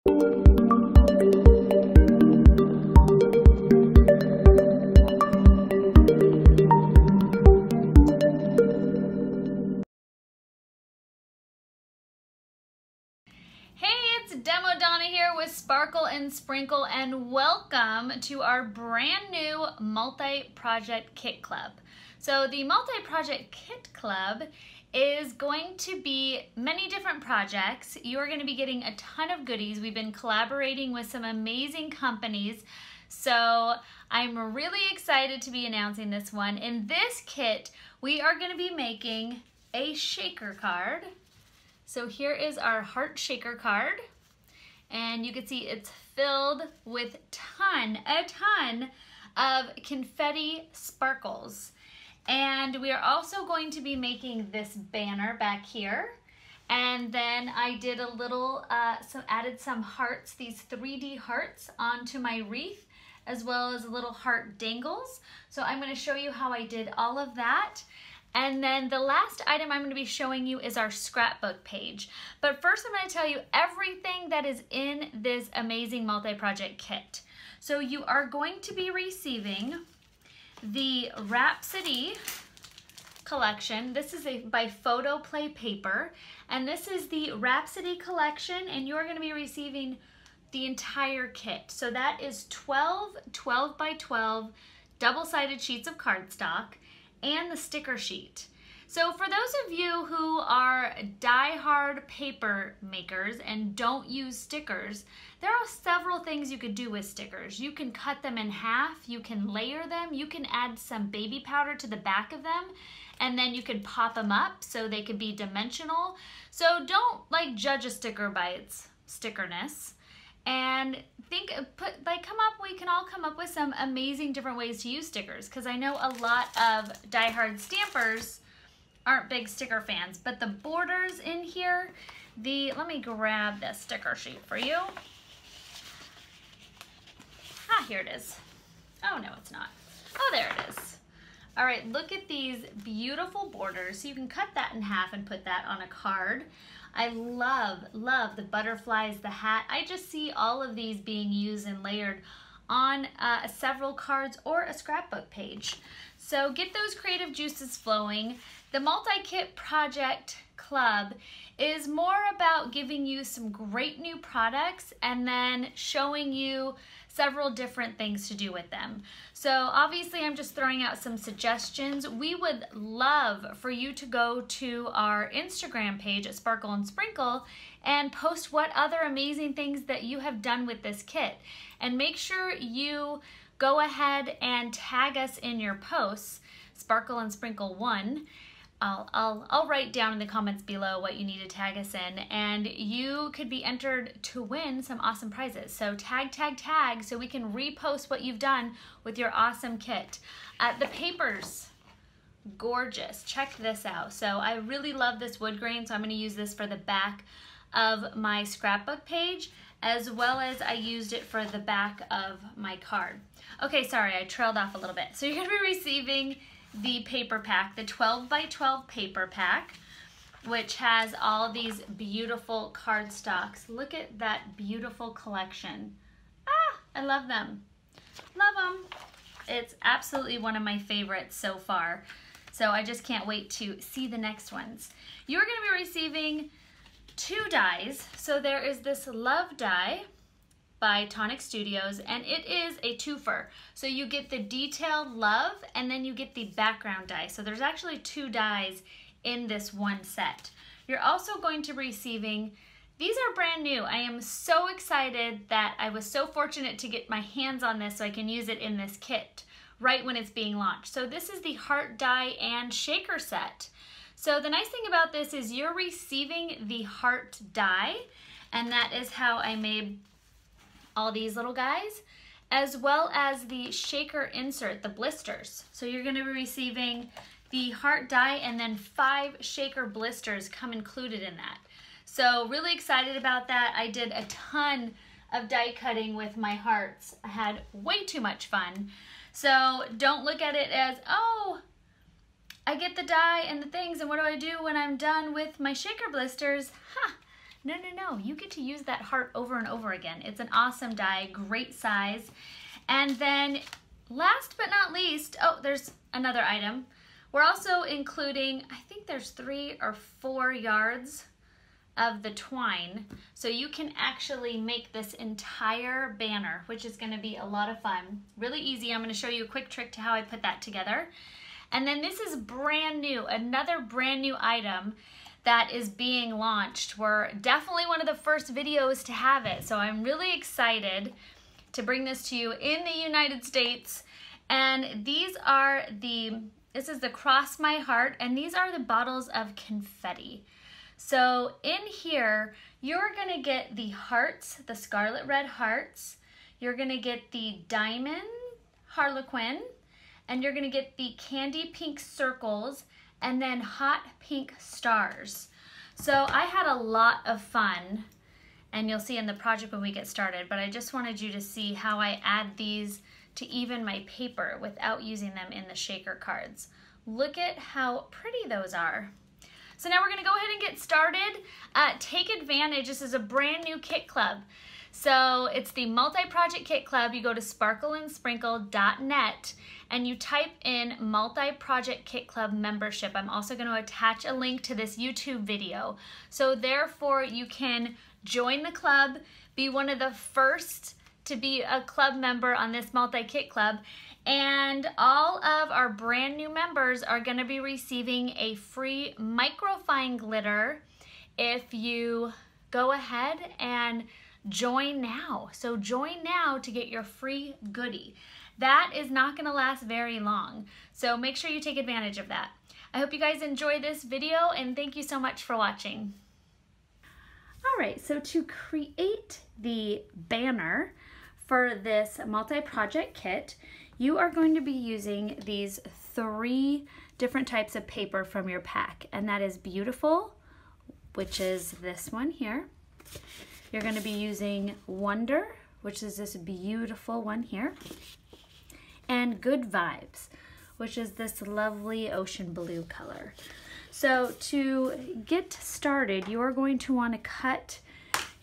Donna here with Sparkle and Sprinkle, and welcome to our brand new multi-project kit club. So the multi-project kit club is going to be many different projects. You are going to be getting a ton of goodies. We've been collaborating with some amazing companies, so I'm really excited to be announcing this one. In this kit, we are going to be making a shaker card. So here is our heart shaker card. And you can see it's filled with a ton of confetti sparkles. And we are also going to be making this banner back here. And then I did a little, added some hearts, these 3D hearts onto my wreath, as well as little heart dangles. So I'm going to show you how I did all of that. And then the last item I'm going to be showing you is our scrapbook page. But first I'm going to tell you everything that is in this amazing multi-project kit. So you are going to be receiving the Rhapsody collection. This is by Photo Play Paper. And this is the Rhapsody collection, and you're going to be receiving the entire kit. So that is 12 by 12 double-sided sheets of cardstock and the sticker sheet. So for those of you who are die-hard paper makers and don't use stickers, there are several things you could do with stickers. You can cut them in half, you can layer them, you can add some baby powder to the back of them, and then you could pop them up so they could be dimensional. So don't judge a sticker by its stickerness. And we can all come up with some amazing different ways to use stickers, because I know a lot of die-hard stampers aren't big sticker fans, but the borders in here, let me grab the sticker sheet for you. Ah, here it is. Oh, no, it's not. Oh, there it is. All right, look at these beautiful borders. So you can cut that in half and put that on a card. I love the butterflies, the hat. I just see all of these being used and layered on several cards or a scrapbook page. So get those creative juices flowing. The Multi-Kit Project Club is more about giving you some great new products and then showing you several different things to do with them. So obviously I'm just throwing out some suggestions. We would love for you to go to our Instagram page at Sparkle and Sprinkle and post what other amazing things that you have done with this kit. And make sure you go ahead and tag us in your posts, Sparkle and Sprinkle 1. I'll write down in the comments below what you need to tag us in, and you could be entered to win some awesome prizes. So tag so we can repost what you've done with your awesome kit. The papers, gorgeous. Check this out. So I really love this wood grain, so I'm going to use this for the back of my scrapbook page, as well as I used it for the back of my card. Okay, sorry, I trailed off a little bit. So you're going to be receiving the paper pack, the 12 by 12 paper pack, which has all these beautiful cardstocks. Look at that beautiful collection. Ah, I love them. Love them. It's absolutely one of my favorites so far. So I just can't wait to see the next ones. You're going to be receiving 2 dies. So there is this Love die by Tonic Studios, and it is a twofer. So you get the detailed love, and then you get the background die. So there's actually 2 dies in this one set. You're also going to be receiving, these are brand new. I am so excited that I was so fortunate to get my hands on this so I can use it in this kit right when it's being launched. So this is the heart die and shaker set. So the nice thing about this is you're receiving the heart die, and that is how I made all these little guys, as well as the shaker insert, the blisters. So you're going to be receiving the heart die, and then 5 shaker blisters come included in that. So really excited about that. I did a ton of die cutting with my hearts. I had way too much fun. So don't look at it as, oh, I get the die and the things, and what do I do when I'm done with my shaker blisters? Ha! No, you get to use that heart over and over again. It's an awesome die, great size. And then last but not least, oh, there's another item. We're also including, I think there's 3 or 4 yards of the twine. So you can actually make this entire banner, which is gonna be a lot of fun. Really easy. I'm gonna show you a quick trick to how I put that together. And then this is brand new, another brand new item that is being launched. We're definitely one of the first videos to have it. So I'm really excited to bring this to you in the United States. And these are this is the Cross My Heart, and these are the bottles of confetti. So in here, you're gonna get the hearts, the scarlet red hearts, you're gonna get the diamond harlequin, and you're gonna get the candy pink circles, and then hot pink stars. So I had a lot of fun, and you'll see in the project when we get started, but I just wanted you to see how I add these to even my paper without using them in the shaker cards. Look at how pretty those are. So now we're gonna go ahead and get started. Take advantage, this is a brand new kit club. So it's the Multi-Project Kit Club. You go to sparkleandsprinkle.net and you type in Multi-Project Kit Club membership. I'm also gonna attach a link to this YouTube video. So therefore you can join the club, be one of the first to be a club member on this multi-kit club, and all of our brand new members are going to be receiving a free microfine glitter if you go ahead and join now. So join now to get your free goodie. That is not going to last very long, so make sure you take advantage of that. I hope you guys enjoy this video, and thank you so much for watching. All right, so to create the banner for this multi-project kit, you are going to be using these 3 different types of paper from your pack, and that is Beautiful, which is this one here. You're going to be using Wonder, which is this beautiful one here, and Good Vibes, which is this lovely ocean blue color. So to get started, you are going to want to cut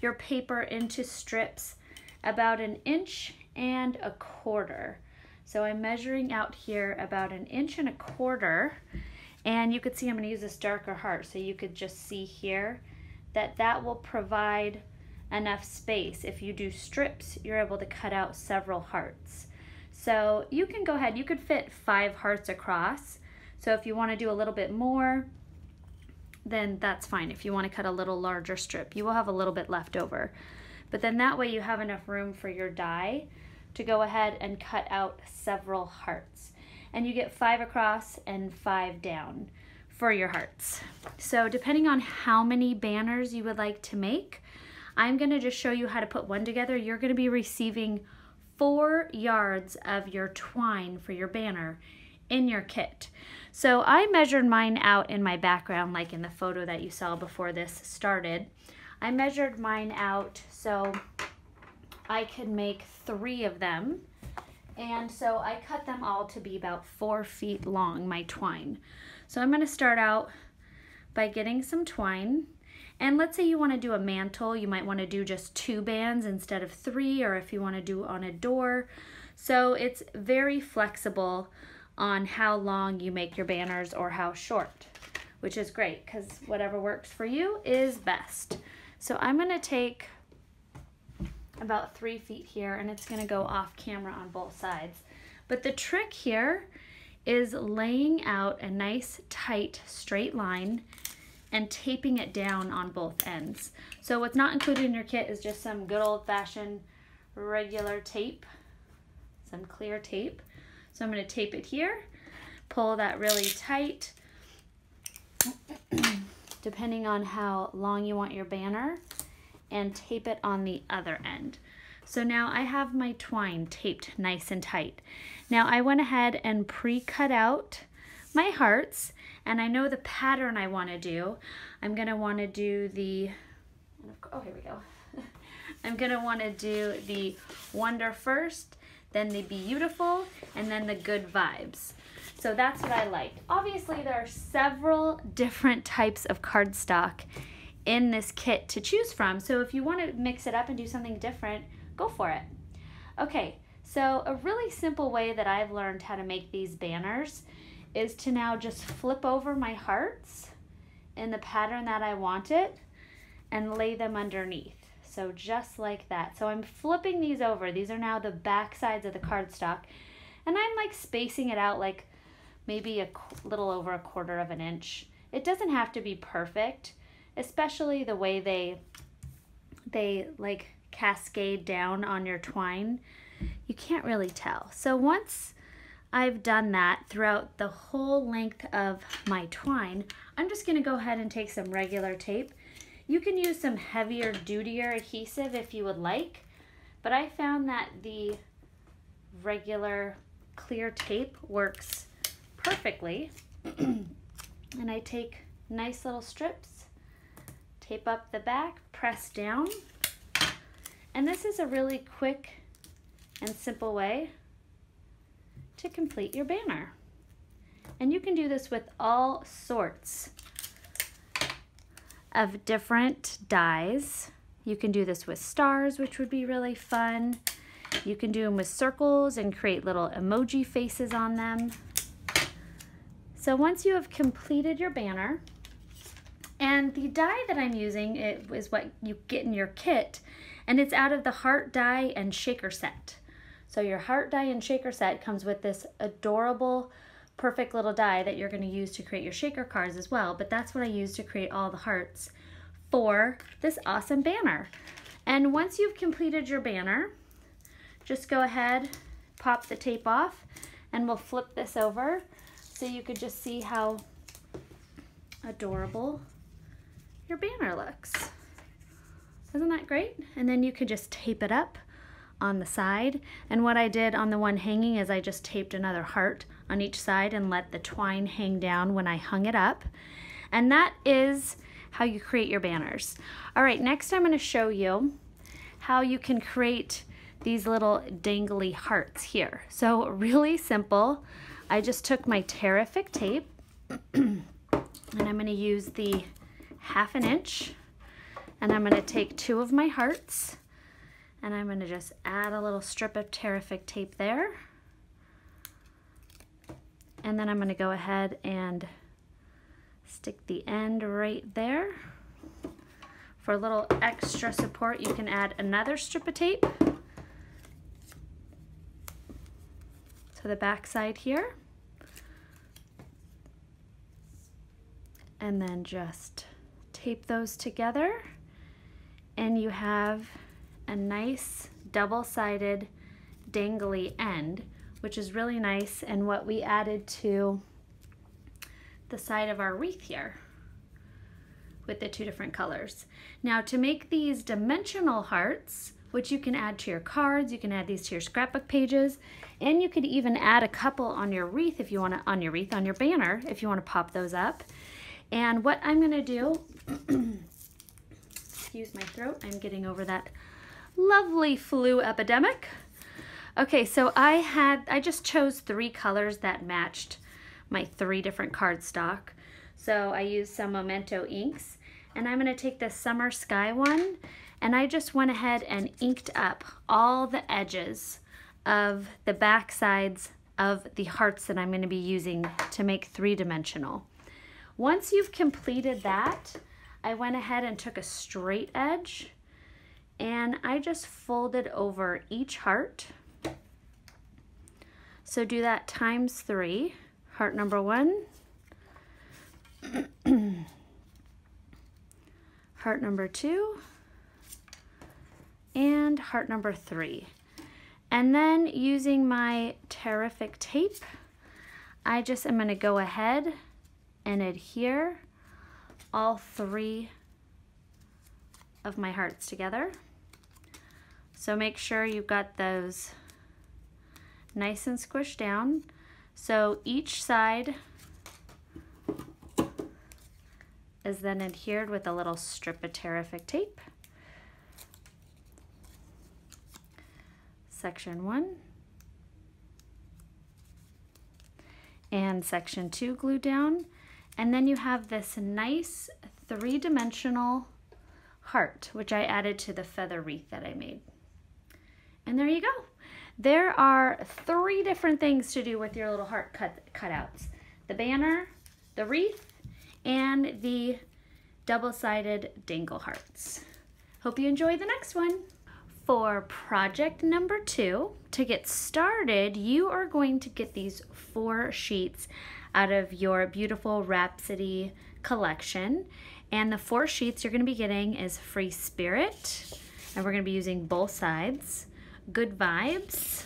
your paper into strips about 1.25 inches. So I'm measuring out here about 1.25 inches, and you could see I'm going to use this darker heart, so you could just see here that that will provide enough space. If you do strips, you're able to cut out several hearts. So you can go ahead, you could fit 5 hearts across. So if you want to do a little bit more, then that's fine. If you want to cut a little larger strip, you will have a little bit left over. But then that way you have enough room for your die to go ahead and cut out several hearts. And you get 5 across and 5 down for your hearts. So depending on how many banners you would like to make, I'm gonna just show you how to put one together. You're gonna be receiving 4 yards of your twine for your banner in your kit. So I measured mine out in my background, like in the photo that you saw before this started. I measured mine out so I could make 3 of them. And so I cut them all to be about 4 feet long, my twine. So I'm gonna start out by getting some twine. And let's say you wanna do a mantle, you might wanna do just 2 bands instead of 3, or if you wanna do on a door. So it's very flexible on how long you make your banners or how short, which is great because whatever works for you is best. So I'm gonna take about 3 feet here, and it's gonna go off camera on both sides. But the trick here is laying out a nice tight straight line and taping it down on both ends. So what's not included in your kit is just some good old-fashioned regular tape, some clear tape. So I'm gonna tape it here, pull that really tight, depending on how long you want your banner, and tape it on the other end. So now I have my twine taped nice and tight. Now I went ahead and pre-cut out my hearts, and I know the pattern I want to do. I'm gonna want to do the, oh, here we go. I'm gonna want to do the Wonder first, then the Beautiful, and then the Good Vibes. So that's what I like. Obviously there are several different types of cardstock in this kit to choose from. So if you want to mix it up and do something different, go for it. Okay, so a really simple way that I've learned how to make these banners is to now just flip over my hearts in the pattern that I want it and lay them underneath. So just like that. So I'm flipping these over. These are now the back sides of the cardstock, and I'm like spacing it out like maybe a little over 1/4 of an inch. It doesn't have to be perfect, especially the way they like cascade down on your twine. You can't really tell. So once I've done that throughout the whole length of my twine, I'm just going to go ahead and take some regular tape. You can use some heavier, dutier adhesive if you would like, but I found that the regular clear tape works perfectly. And I take nice little strips, tape up the back, press down, and this is a really quick and simple way to complete your banner. And you can do this with all sorts of different dies. You can do this with stars, which would be really fun. You can do them with circles and create little emoji faces on them. So once you have completed your banner, and the die that I'm using is what you get in your kit, and it's out of the heart die and shaker set. So your heart die and shaker set comes with this adorable, perfect little die that you're going to use to create your shaker cards as well, but that's what I use to create all the hearts for this awesome banner. And once you've completed your banner, just go ahead, pop the tape off, and we'll flip this over so you could just see how adorable your banner looks. Isn't that great? And then you could just tape it up on the side. And what I did on the one hanging is I just taped another heart on each side and let the twine hang down when I hung it up. And that is how you create your banners. All right, next I'm going to show you how you can create these little dangly hearts here. So really simple. I just took my Tearific tape and I'm going to use the 1/2 inch, and I'm going to take 2 of my hearts and I'm going to just add a little strip of Tearific tape there. And then I'm going to go ahead and stick the end right there. For a little extra support, you can add another strip of tape to the back side here. And then just tape those together, and you have a nice double-sided dangly end, which is really nice, and what we added to the side of our wreath here with the 2 different colors. Now to make these dimensional hearts, which you can add to your cards, you can add these to your scrapbook pages, and you could even add a couple on your wreath if you want to, on your banner, if you want to pop those up. And what I'm going to do, excuse my throat, I'm getting over that lovely flu epidemic. Okay, so I just chose 3 colors that matched my 3 different cardstock. So I used some Memento inks, and I'm going to take this Summer Sky one, and I just went ahead and inked up all the edges of the back sides of the hearts that I'm going to be using to make 3-dimensional. Once you've completed that, I went ahead and took a straight edge and I just folded over each heart. So do that times 3. Heart number 1, heart number 2, and heart number 3. And then using my Tearific tape, I just am going to go ahead and adhere all 3 of my hearts together. So make sure you've got those nice and squished down. So each side is then adhered with a little strip of Tearific tape. Section 1 and section 2 glued down. And then you have this nice three-dimensional heart, which I added to the feather wreath that I made. And there you go. There are 3 different things to do with your little heart cutouts. The banner, the wreath, and the double-sided dangle hearts. Hope you enjoy the next one. For project number 2, to get started, you are going to get these 4 sheets out of your beautiful Rhapsody collection. And the 4 sheets you're going to be getting is Free Spirit, and we're going to be using both sides, Good Vibes,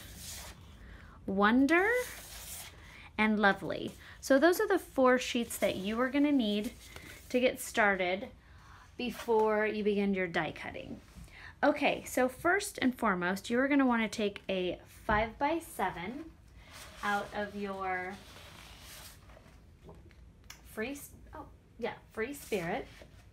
Wonder, and Lovely. So those are the 4 sheets that you are going to need to get started before you begin your die cutting. Okay, so first and foremost, you are going to want to take a 5x7 out of your Free Spirit.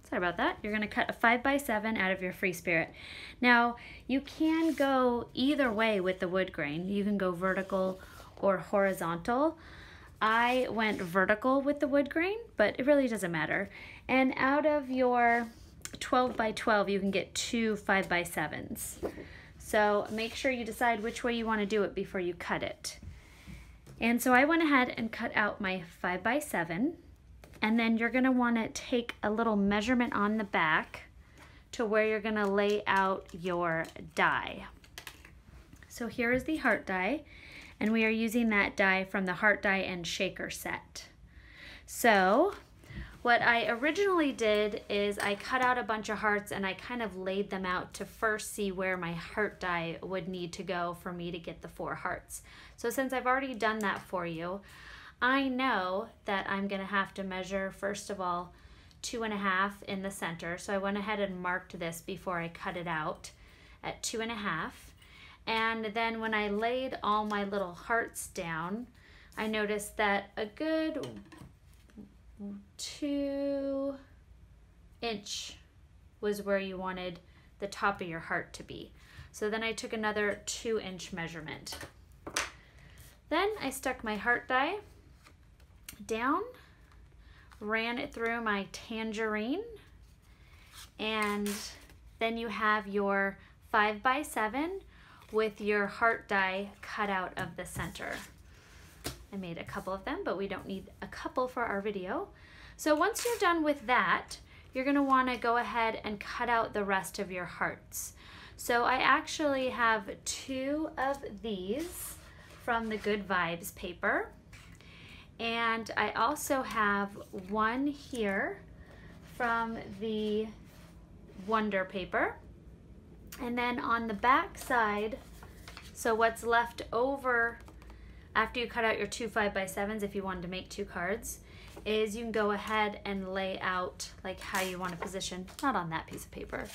Sorry about that. You're going to cut a 5x7 out of your Free Spirit. Now, you can go either way with the wood grain. You can go vertical or horizontal. I went vertical with the wood grain, but it really doesn't matter. And out of your 12x12, you can get 2 5x7s. So make sure you decide which way you want to do it before you cut it. And so I went ahead and cut out my 5x7. And then you're going to want to take a little measurement on the back to where you're going to lay out your die. So here is the heart die, and we are using that die from the heart die and shaker set. So what I originally did is I cut out a bunch of hearts and I kind of laid them out to first see where my heart die would need to go for me to get the 4 hearts. So since I've already done that for you, I know that I'm going to have to measure, first of all, 2.5 in the center. So I went ahead and marked this before I cut it out at 2.5. And then when I laid all my little hearts down, I noticed that a good 2 inch was where you wanted the top of your heart to be. So then I took another 2 inch measurement. Then I stuck my heart die down, ran it through my tangerine, and then you have your 5x7 with your heart die cut out of the center. I made a couple of them, but we don't need a couple for our video. So once you're done with that, you're going to want to go ahead and cut out the rest of your hearts. So I actually have 2 of these from the Good Vibes paper. And I also have 1 here from the Wonder paper. And then on the back side, so what's left over after you cut out your 2 5x7s, if you wanted to make 2 cards, is you can go ahead and lay out like how you want to position, not on that piece of paper,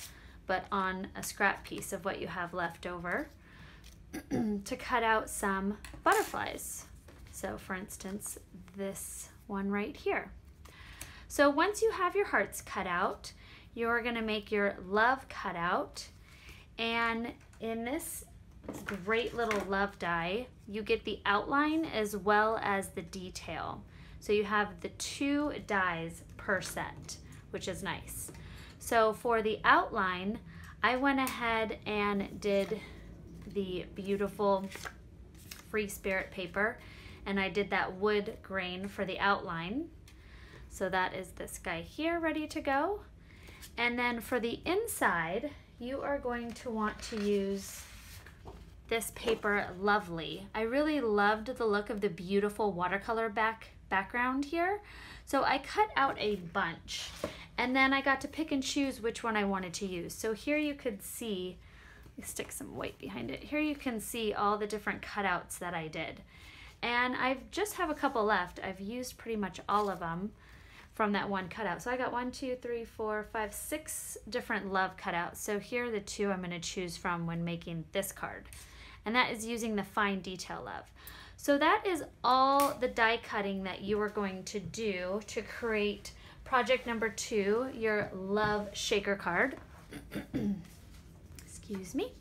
but on a scrap piece of what you have left over to cut out some butterflies. So for instance, this one right here. So once you have your hearts cut out, you're going to make your love cutout. And in this great little love die, you get the outline as well as the detail. So you have the 2 dies per set, which is nice. So for the outline, I went ahead and did the beautiful Free Spirit paper, and I did that wood grain for the outline. So that is this guy here ready to go. And then for the inside, you are going to want to use this paper Lovely. I really loved the look of the beautiful watercolor background here. So I cut out a bunch, and then I got to pick and choose which one I wanted to use. So here you could see, let me stick some white behind it. Here you can see all the different cutouts that I did. And I just have a couple left. I've used pretty much all of them from that one cutout. So I got 1, 2, 3, 4, 5, 6 different love cutouts. So here are the 2 I'm going to choose from when making this card. And that is using the fine detail love. So that is all the die cutting that you are going to do to create project number 2, your love shaker card. Excuse me.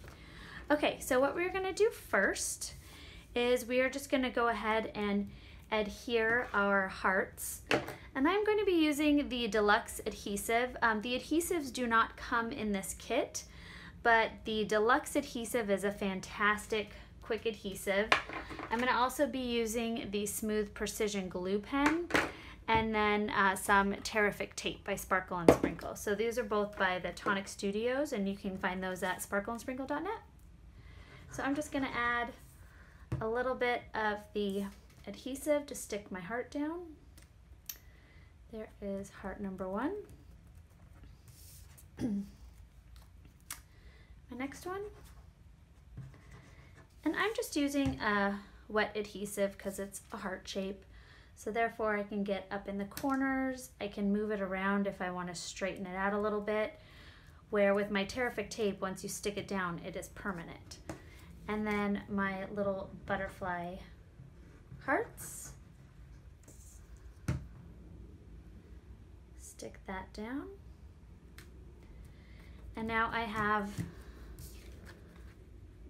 Okay, so what we're going to do first is we are just going to go ahead and adhere our hearts. And I'm going to be using the Deluxe Adhesive. The adhesives do not come in this kit, but the Deluxe Adhesive is a fantastic quick adhesive. I'm going to also be using the Smooth Precision Glue Pen, and then some Tearific Tape by Sparkle and Sprinkle. So these are both by the Tonic Studios, and you can find those at sparkleandsprinkle.net. So I'm just going to add a little bit of the adhesive to stick my heart down. There is heart number 1. My next one. And I'm just using a wet adhesive because it's a heart shape. So therefore I can get up in the corners. I can move it around if I want to straighten it out a little bit. Where with my Tearific Tape, once you stick it down, it is permanent. And then my little butterfly hearts. Stick that down. And now I have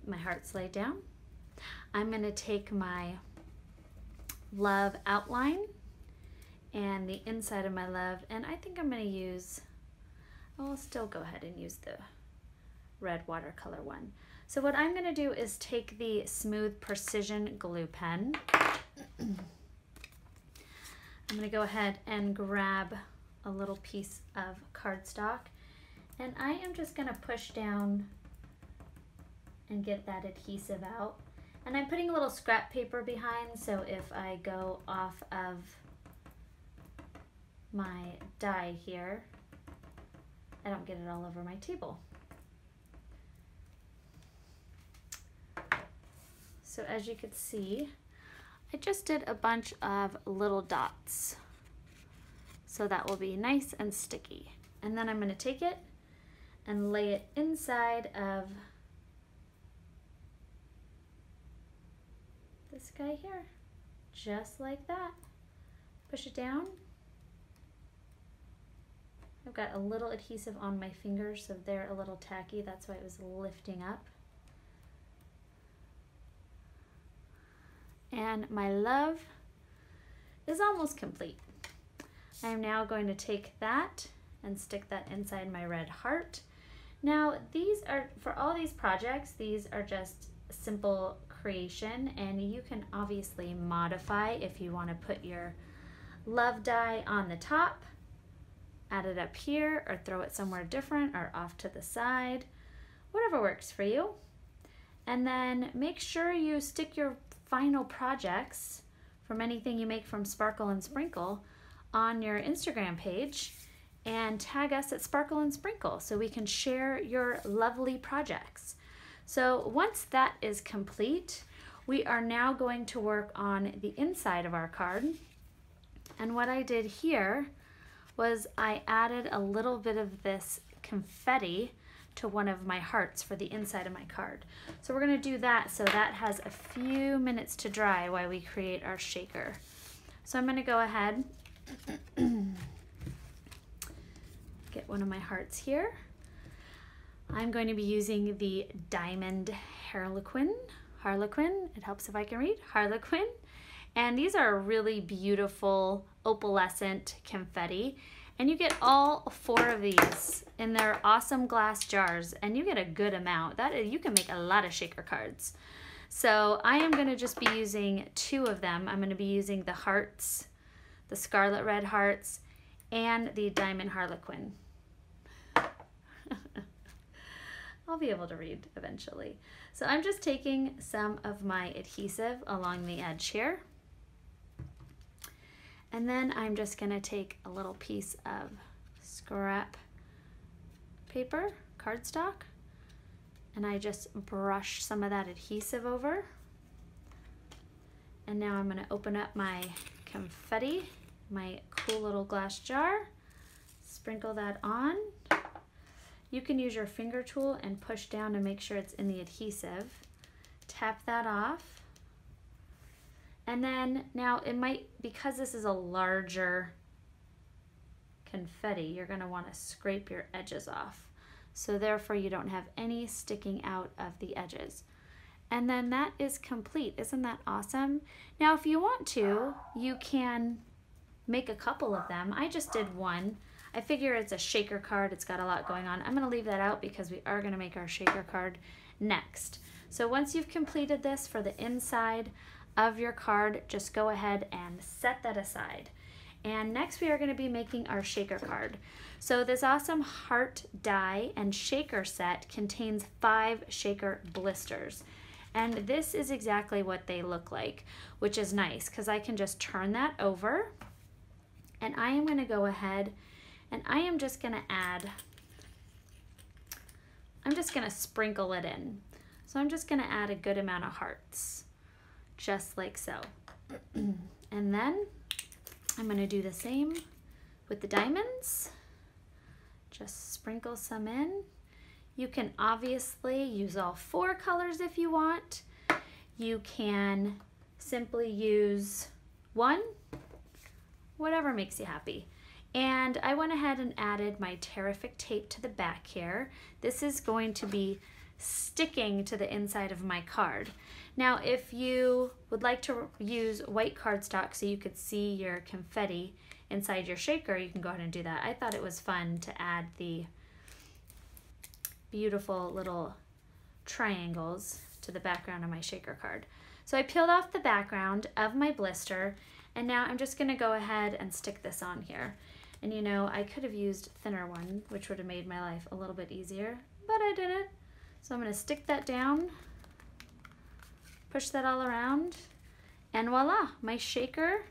my hearts laid down. I'm going to take my love outline and the inside of my love, and I think I'm going to use, I'll still go ahead and use the red watercolor one. So what I'm going to do is take the Smooth Precision Glue Pen. I'm going to go ahead and grab a little piece of cardstock, and I am just going to push down and get that adhesive out. And I'm putting a little scrap paper behind, so if I go off of my die here, I don't get it all over my table. So as you can see, I just did a bunch of little dots. So that will be nice and sticky. And then I'm going to take it and lay it inside of this guy here, just like that. Push it down. I've got a little adhesive on my fingers, so they're a little tacky. That's why it was lifting up. And my love is almost complete. I am now going to take that and stick that inside my red heart. Now these are, for all these projects, these are just simple creation, and you can obviously modify if you want to put your love die on the top, add it up here, or throw it somewhere different or off to the side, whatever works for you. And then make sure you stick your final projects from anything you make from Sparkle and Sprinkle on your Instagram page and tag us at Sparkle and Sprinkle so we can share your lovely projects. So once that is complete, we are now going to work on the inside of our card. And what I did here was I added a little bit of this confetti to one of my hearts for the inside of my card. So we're going to do that so that has a few minutes to dry while we create our shaker. So I'm going to go ahead get one of my hearts here. I'm going to be using the Diamond Harlequin. It helps if I can read. Harlequin. And these are really beautiful opalescent confetti. And you get all 4 of these in their awesome glass jars, and you get a good amount. You can make a lot of shaker cards. So I am going to just be using 2 of them. I'm going to be using the hearts, the scarlet red hearts, and the Diamond Harlequin. I'll be able to read eventually. So I'm just taking some of my adhesive along the edge here. And then I'm just going to take a little piece of scrap paper, cardstock, and I just brush some of that adhesive over. And now I'm going to open up my confetti, my cool little glass jar, sprinkle that on. You can use your finger tool and push down to make sure it's in the adhesive. Tap that off. And then now it might, because this is a larger confetti, you're going to want to scrape your edges off. So therefore you don't have any sticking out of the edges. And then that is complete. Isn't that awesome? Now, if you want to, you can make a couple of them. I just did one. I figure it's a shaker card. It's got a lot going on. I'm gonna leave that out because we are gonna make our shaker card next. So once you've completed this for the inside of your card, just go ahead and set that aside. And next we are gonna be making our shaker card. So this awesome heart die and shaker set contains 5 shaker blisters. And this is exactly what they look like, which is nice because I can just turn that over. And I am gonna go ahead and I am just gonna sprinkle it in. So I'm just gonna add a good amount of hearts, just like so. And then I'm gonna do the same with the diamonds. Just sprinkle some in. You can obviously use all 4 colors if you want. You can simply use 1, whatever makes you happy. And I went ahead and added my Tearific Tape to the back here. This is going to be sticking to the inside of my card. Now, if you would like to use white cardstock so you could see your confetti inside your shaker, you can go ahead and do that. I thought it was fun to add the beautiful little triangles to the background of my shaker card. So I peeled off the background of my blister, and now I'm just gonna go ahead and stick this on here. And you know, I could have used thinner one, which would have made my life a little bit easier, but I didn't. So I'm gonna stick that down, push that all around, and voila, my shaker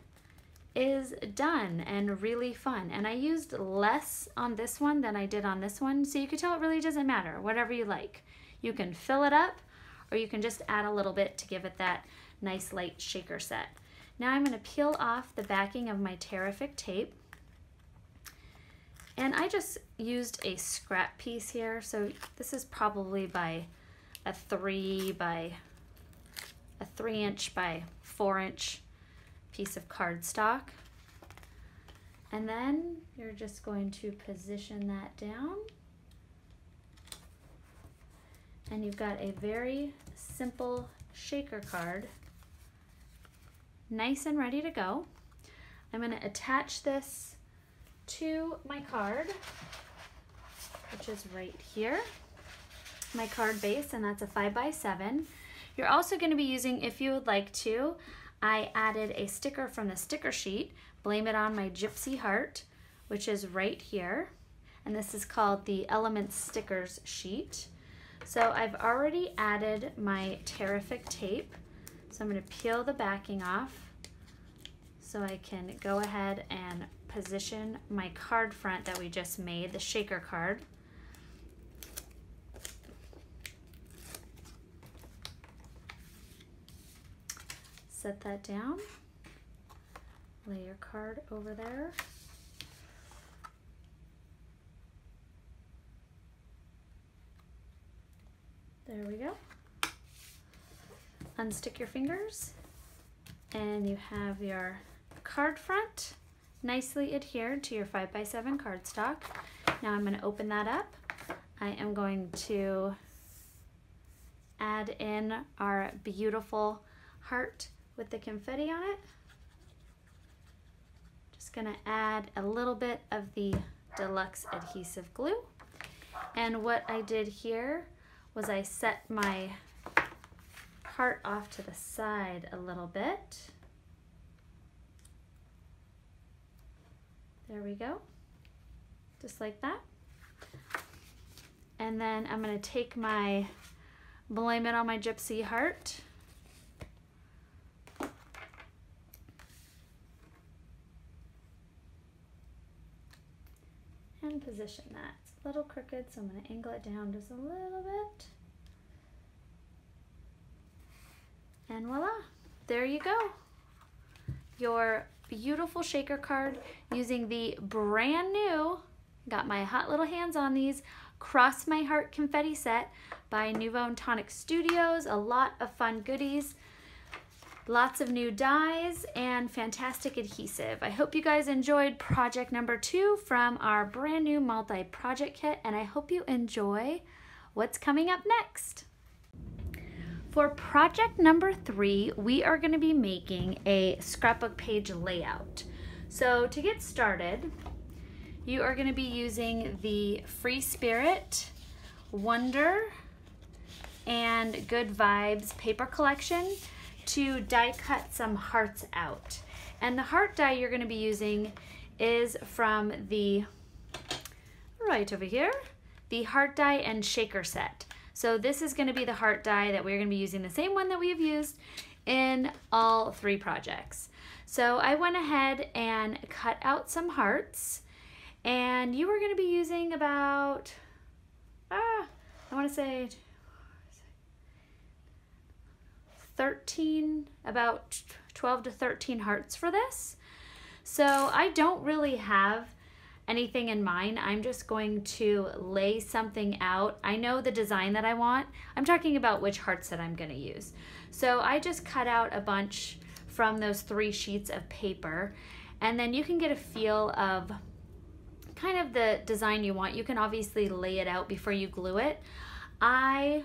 is done and really fun. And I used less on this one than I did on this one, so you can tell it really doesn't matter, whatever you like. You can fill it up, or you can just add a little bit to give it that nice light shaker set. Now I'm gonna peel off the backing of my Tearific Tape. And I just used a scrap piece here, so this is probably by a 3 inch by 4 inch piece of cardstock. And then you're just going to position that down. And you've got a very simple shaker card, nice and ready to go. I'm going to attach this to my card, which is right here, my card base, and that's a 5x7. You're also going to be using, if you would like to, I added a sticker from the sticker sheet, Blame It On My Gypsy Heart, which is right here, and this is called the Elements Stickers sheet. So I've already added my Tearific Tape, so I'm going to peel the backing off so I can go ahead and position my card front that we just made, the shaker card. Set that down, lay your card over there. There we go. Unstick your fingers, and you have your card front nicely adhered to your 5x7 cardstock. Now I'm going to open that up. I am going to add in our beautiful heart with the confetti on it. Just going to add a little bit of the Deluxe Adhesive glue. And what I did here was I set my heart off to the side a little bit. There we go, just like that. And then I'm going to take my Blame It On My Gypsy Heart and position that. It's a little crooked, so I'm going to angle it down just a little bit. And voila, there you go. Your beautiful shaker card using the brand new, got my hot little hands on these, Cross My Heart confetti set by Nouveau and Tonic Studios. A lot of fun goodies, lots of new dies, and fantastic adhesive. I hope you guys enjoyed project number 2 from our brand new multi-project kit, and I hope you enjoy what's coming up next. For project number 3, we are going to be making a scrapbook page layout. So to get started, you are going to be using the Free Spirit, Wonder, and Good Vibes paper collection to die cut some hearts out. And the heart die you're going to be using is from the, right over here, the heart die and shaker set. So this is going to be the heart die that we're going to be using, the same one that we have used in all 3 projects. So I went ahead and cut out some hearts, and you are going to be using about, I want to say 13, about 12 to 13 hearts for this. So I don't really have anything in mind. I'm just going to lay something out. I know the design that I want. I'm talking about which hearts that I'm going to use. So I just cut out a bunch from those 3 sheets of paper, and then you can get a feel of kind of the design you want. You can obviously lay it out before you glue it. I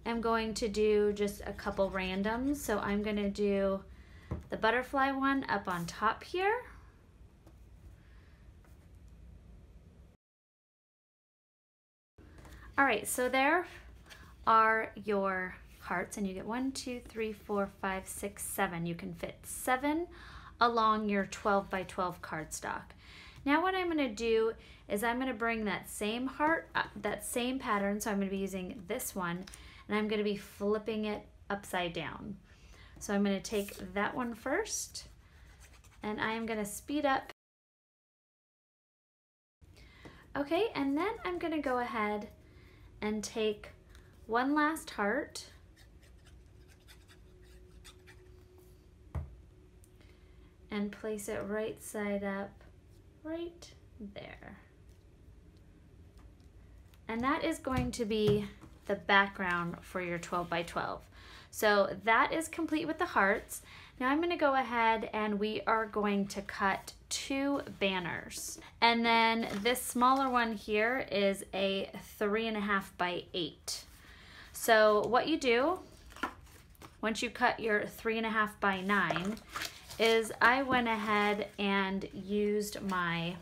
am going to do just a couple randoms. So I'm going to do the butterfly one up on top here. All right, so there are your hearts, and you get 1, 2, 3, 4, 5, 6, 7. You can fit 7 along your 12 by 12 cardstock. Now what I'm going to do is I'm going to bring that same heart, that same pattern, so I'm going to be using this one, and I'm going to be flipping it upside down. So I'm going to take that one first, and I am going to speed up. Okay, and then I'm going to go ahead and take one last heart and place it right side up right there. And that is going to be the background for your 12 by 12. So that is complete with the hearts. Now I'm going to go ahead and we are going to cut 2 banners. And then this smaller one here is a 3.5 by 8. So what you do, once you cut your 3.5 by 9, is I went ahead and used my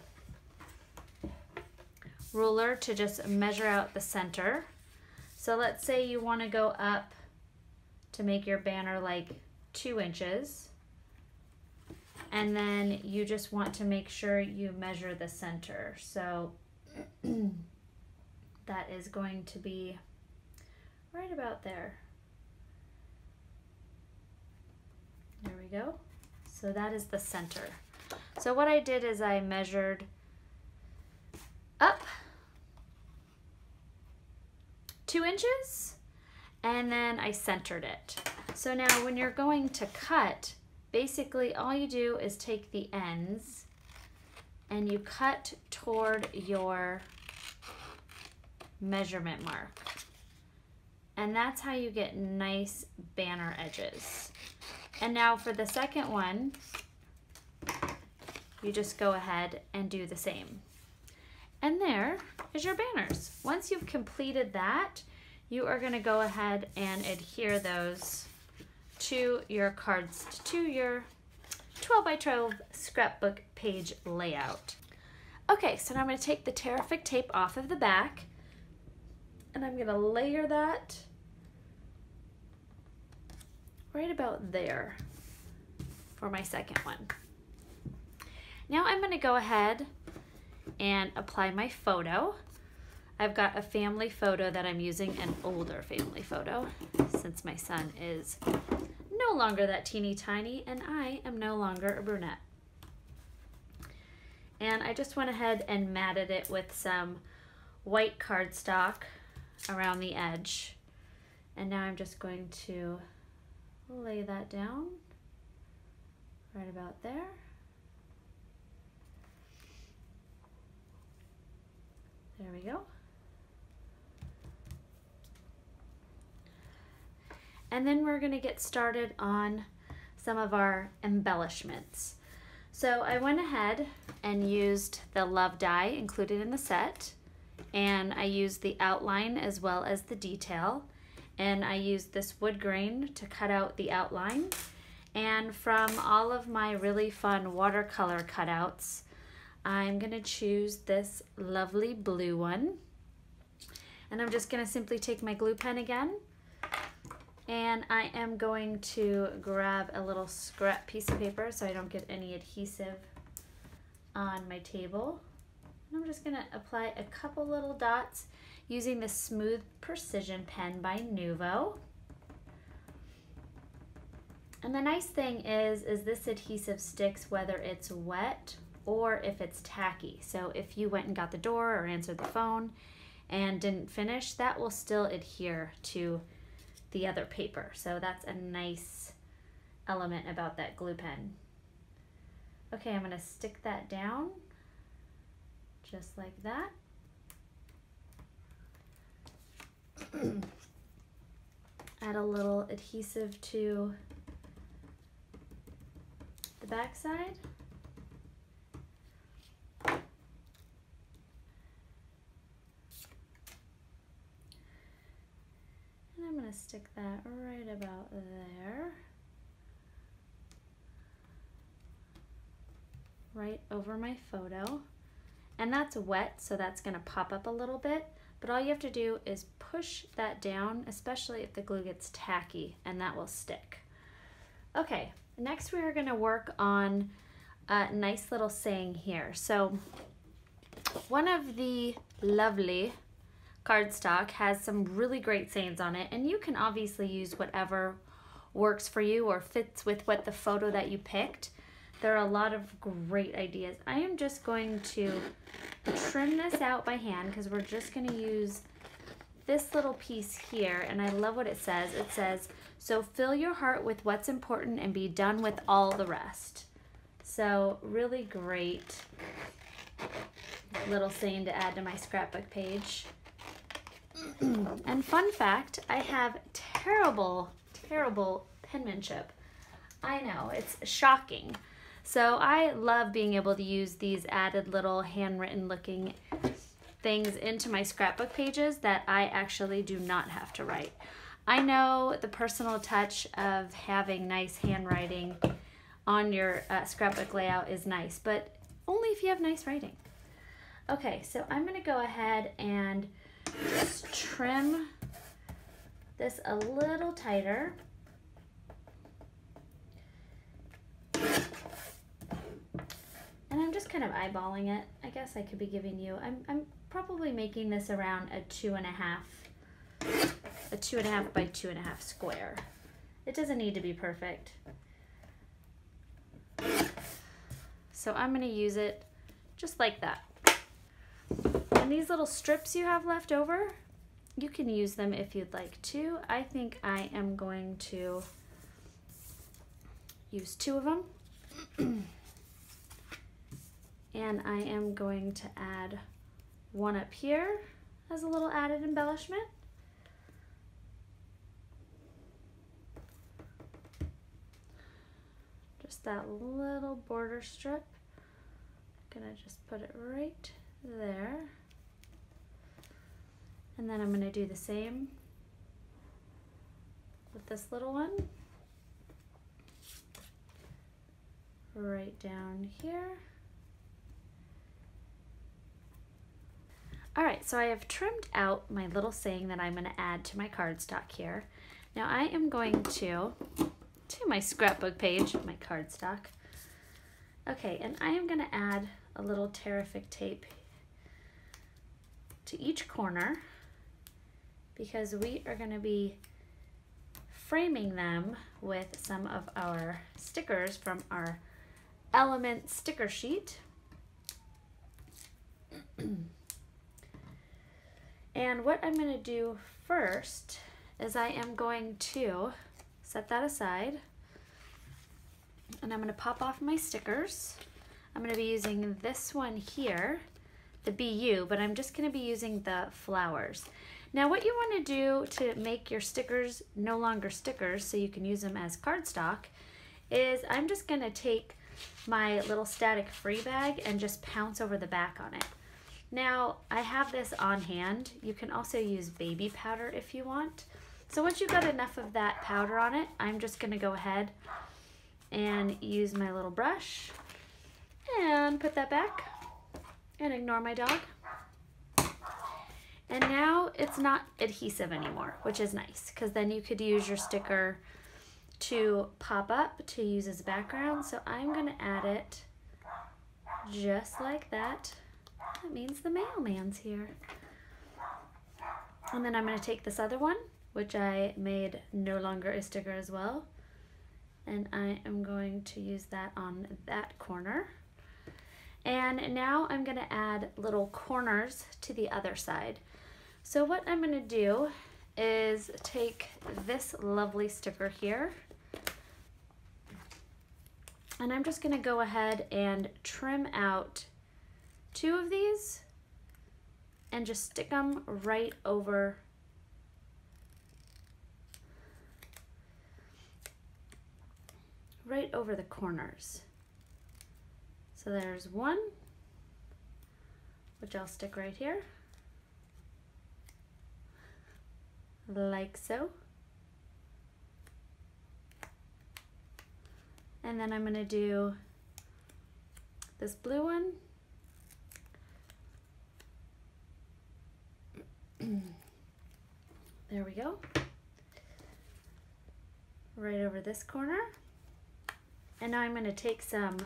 ruler to just measure out the center. So let's say you want to go up to make your banner like 2 inches, and then you just want to make sure you measure the center. So that is going to be right about there. There we go. So that is the center. So what I did is I measured up 2 inches, and then I centered it. So now when you're going to cut, basically all you do is take the ends and you cut toward your measurement mark. And that's how you get nice banner edges. And now for the second one, you just go ahead and do the same. And there is your banners. Once you've completed that, you are going to go ahead and adhere those to your cards, to your 12 by 12 scrapbook page layout. Okay, so now I'm going to take the Tearific tape off of the back, and I'm going to layer that right about there for my second one. Now I'm going to go ahead and apply my photo. I've got a family photo that I'm using, an older family photo, since my son is no longer that teeny tiny and I am no longer a brunette. And I just went ahead and matted it with some white cardstock around the edge. And now I'm just going to lay that down right about there. There we go. And then we're going to get started on some of our embellishments. So I went ahead and used the love die included in the set, and I used the outline as well as the detail. and I used this wood grain to cut out the outline. And from all of my really fun watercolor cutouts, I'm gonna choose this lovely blue one. And I'm just gonna simply take my glue pen again, and I am going to grab a little scrap piece of paper so I don't get any adhesive on my table. And I'm just gonna apply a couple little dots using the Smooth Precision pen by Nuvo. And the nice thing is this adhesive sticks whether it's wet or if it's tacky. So if you went and got the door or answered the phone and didn't finish, that will still adhere to the other paper. So that's a nice element about that glue pen. Okay, I'm gonna stick that down just like that. Add a little adhesive to the back side. And I'm going to stick that right about there. Right over my photo. And that's wet, so that's going to pop up a little bit. But all you have to do is push that down, especially if the glue gets tacky, and that will stick. Okay, next we are going to work on a nice little saying here. So one of the lovely cardstock has some really great sayings on it, and you can obviously use whatever works for you or fits with what the photo that you picked. There are a lot of great ideas. I am just going to trim this out by hand because we're just going to use this little piece here, and I love what it says. It says, "So fill your heart with what's important and be done with all the rest." So really great little saying to add to my scrapbook page. And fun fact, I have terrible penmanship. I know, it's shocking. So I love being able to use these added little handwritten looking things into my scrapbook pages that I actually do not have to write. I know the personal touch of having nice handwriting on your scrapbook layout is nice, but only if you have nice writing. Okay, so I'm gonna go ahead and just trim this a little tighter. And I'm just kind of eyeballing it. I guess I could be giving you, I'm probably making this around a 2.5 by 2.5 square. It doesn't need to be perfect. So I'm gonna use it just like that. And these little strips you have left over, you can use them if you'd like to. I think I am going to use 2 of them. And I am going to add one up here as a little added embellishment. Just that little border strip. I'm gonna just put it right there. And then I'm gonna do the same with this little one. Right down here. All right, so I have trimmed out my little saying that I'm gonna add to my cardstock here. Now I am going to my scrapbook page, my cardstock. Okay, and I am gonna add a little Tearific tape to each corner because we are gonna be framing them with some of our stickers from our Element sticker sheet. And what I'm going to do first is I am going to set that aside, and I'm going to pop off my stickers. I'm going to be using this one here, the BU, but I'm just going to be using the flowers. Now what you want to do to make your stickers no longer stickers so you can use them as cardstock is I'm just going to take my little static free bag and just pounce over the back on it. Now I have this on hand. You can also use baby powder if you want, So once you've got enough of that powder on it, I'm just gonna go ahead and use my little brush and put that back and ignore my dog. And now it's not adhesive anymore, which is nice, because then you could use your sticker to pop up to use as background. So I'm gonna add it just like that. That means the mailman's here. And then I'm gonna take this other one, which I made no longer a sticker as well, and I am going to use that on that corner. And now I'm gonna add little corners to the other side. So what I'm gonna do is take this lovely sticker here, and I'm just gonna go ahead and trim out 2 of these and just stick them right over the corners. So there's one, which I'll stick right here, like so. And then I'm gonna do this blue one. There we go. Right over this corner. And now I'm going to take some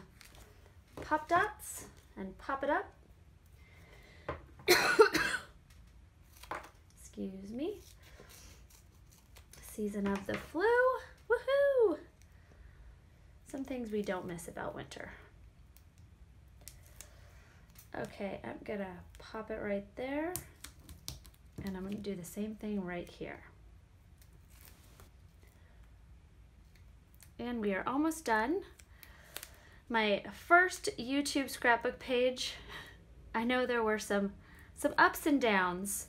pop dots and pop it up. Excuse me. Season of the flu. Woohoo! Some things we don't miss about winter. Okay, I'm going to pop it right there. And I'm going to do the same thing right here. And we are almost done. My first YouTube scrapbook page, I know there were some ups and downs,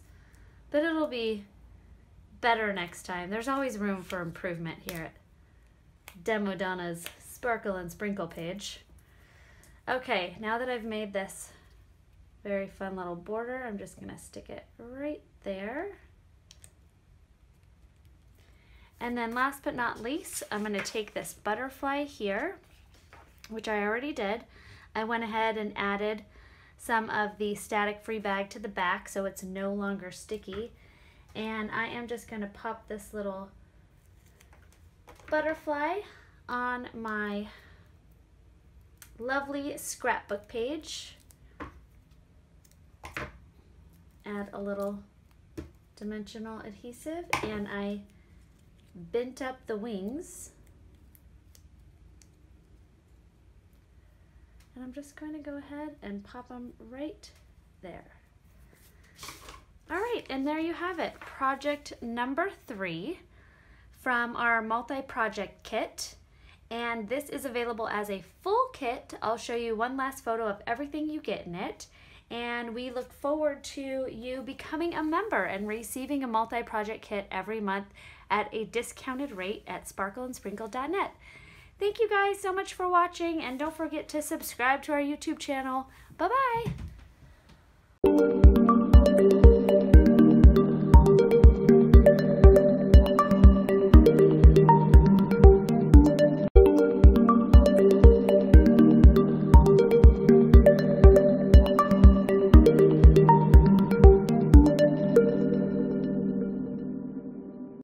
but it'll be better next time. There's always room for improvement here at Demo Donna's Sparkle and Sprinkle page. Okay, now that I've made this very fun little border, I'm just gonna stick it right there. And then last but not least, I'm gonna take this butterfly here, which I already did. I went ahead and added some of the static free bag to the back so it's no longer sticky. And I am just gonna pop this little butterfly on my lovely scrapbook page. Add a little dimensional adhesive, and I bent up the wings. And I'm just going to go ahead and pop them right there. All right, and there you have it. Project number 3 from our multi-project kit. And this is available as a full kit. I'll show you one last photo of everything you get in it. And we look forward to you becoming a member and receiving a multi-project kit every month at a discounted rate at sparkleandsprinkle.net. Thank you guys so much for watching, and don't forget to subscribe to our YouTube channel. Bye-bye.